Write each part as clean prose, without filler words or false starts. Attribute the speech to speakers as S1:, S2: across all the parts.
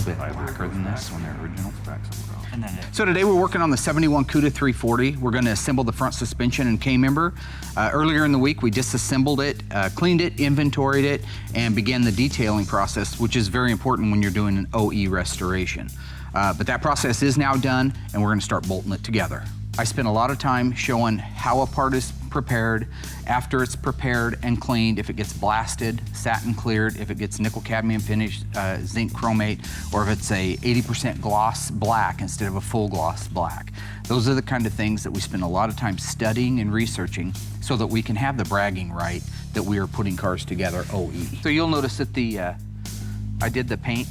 S1: little bit blacker than this when they're original specs. So today we're working on the 71 Cuda 340. We're going to assemble the front suspension and K-member. Earlier in the week we disassembled it, cleaned it, inventoried it, and began the detailing process, which is very important when you're doing an OE restoration. But that process is now done, and we're going to start bolting it together. I spent a lot of time showing how a part is prepared, after it's prepared and cleaned, if it gets blasted, satin cleared, if it gets nickel cadmium finished, zinc chromate, or if it's a 80% gloss black instead of a full gloss black. Those are the kind of things that we spend a lot of time studying and researching so that we can have the bragging right that we are putting cars together OE. So you'll notice that I did the paint,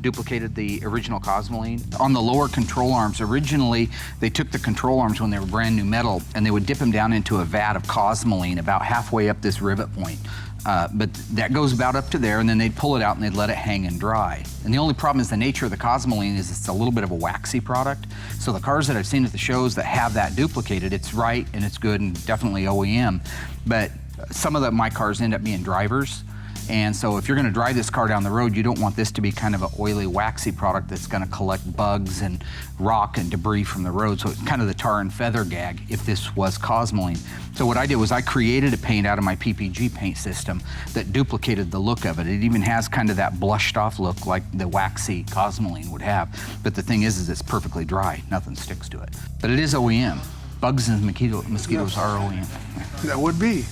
S1: duplicated the original Cosmoline. On the lower control arms, originally they took the control arms when they were brand new metal and they would dip them down into a vat of Cosmoline about halfway up this rivet point. But that goes about up to there, and then they'd pull it out and they'd let it hang and dry. And the only problem is the nature of the Cosmoline is it's a little bit of a waxy product. So the cars that I've seen at the shows that have that duplicated, it's right and it's good and definitely OEM. But some of my cars end up being drivers. And so if you're going to drive this car down the road, you don't want this to be kind of an oily, waxy product that's going to collect bugs and rock and debris from the road. So it's kind of the tar and feather gag if this was Cosmoline. So what I did was I created a paint out of my PPG paint system that duplicated the look of it. It even has kind of that blushed off look like the waxy Cosmoline would have. But the thing is it's perfectly dry. Nothing sticks to it. But it is OEM. Bugs and mosquitoes are OEM.
S2: That would be.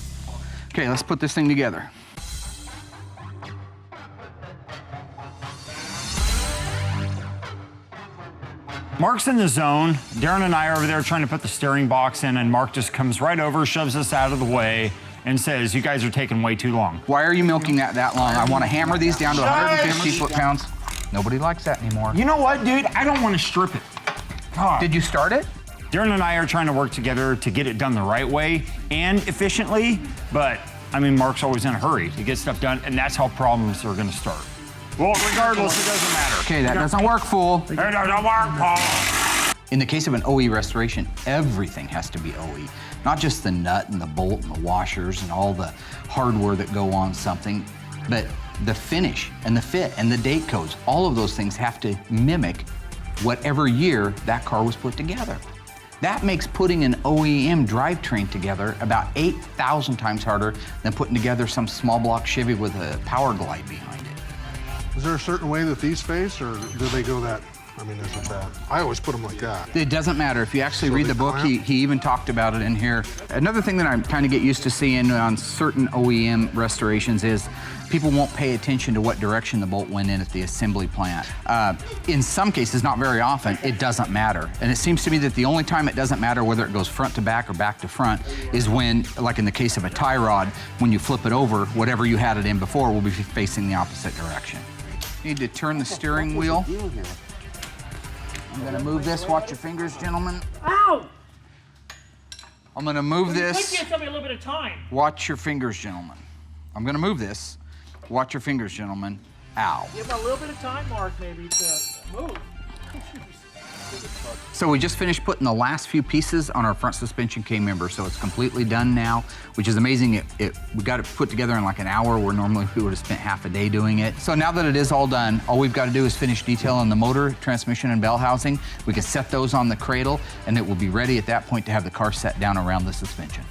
S1: Okay, let's put this thing together.
S3: Mark's in the zone. Darren and I are over there trying to put the steering box in, and Mark just comes right over, shoves us out of the way, and says, "You guys are taking way too long."
S1: Why are you milking that long? I want to hammer these down to 150 foot-pounds. Nobody likes that anymore.
S3: You know what, dude? I don't want to strip it. God.
S1: Did you start it?
S3: Darren and I are trying to work together to get it done the right way and efficiently, but, I mean, Mark's always in a hurry to get stuff done, and that's how problems are going to start. Well, regardless, it doesn't matter.
S1: Okay, that doesn't work, fool.
S3: It doesn't work, Paul.
S1: In the case of an OE restoration, everything has to be OE. Not just the nut and the bolt and the washers and all the hardware that go on something, but the finish and the fit and the date codes. All of those things have to mimic whatever year that car was put together. That makes putting an OEM drivetrain together about 8,000 times harder than putting together some small block Chevy with a power glide behind it.
S2: Is there a certain way that these face, or do they go that? I mean, isn't that? I always put them like that.
S1: It doesn't matter. If you actually read the book, he even talked about it in here. Another thing that I kind of get used to seeing on certain OEM restorations is people won't pay attention to what direction the bolt went in at the assembly plant. In some cases, not very often, it doesn't matter. And it seems to me that the only time it doesn't matter whether it goes front to back or back to front is when, like in the case of a tie rod, when you flip it over, whatever you had it in before will be facing the opposite direction. Need to turn the steering wheel. I'm gonna move this. Watch your fingers, gentlemen.
S4: Ow!
S1: I'm gonna move this.
S4: Give me a little bit of time.
S1: Watch your fingers, gentlemen. I'm gonna move this. Watch your fingers, gentlemen. Ow.
S4: Give a little bit of time, Mark, maybe, to move.
S1: So we just finished putting the last few pieces on our front suspension K-member, so it's completely done now, which is amazing. We got it put together in like an hour, where normally we would have spent half a day doing it. So now that it is all done, all we've got to do is finish detailing the motor, transmission, and bell housing. We can set those on the cradle, and it will be ready at that point to have the car set down around the suspension.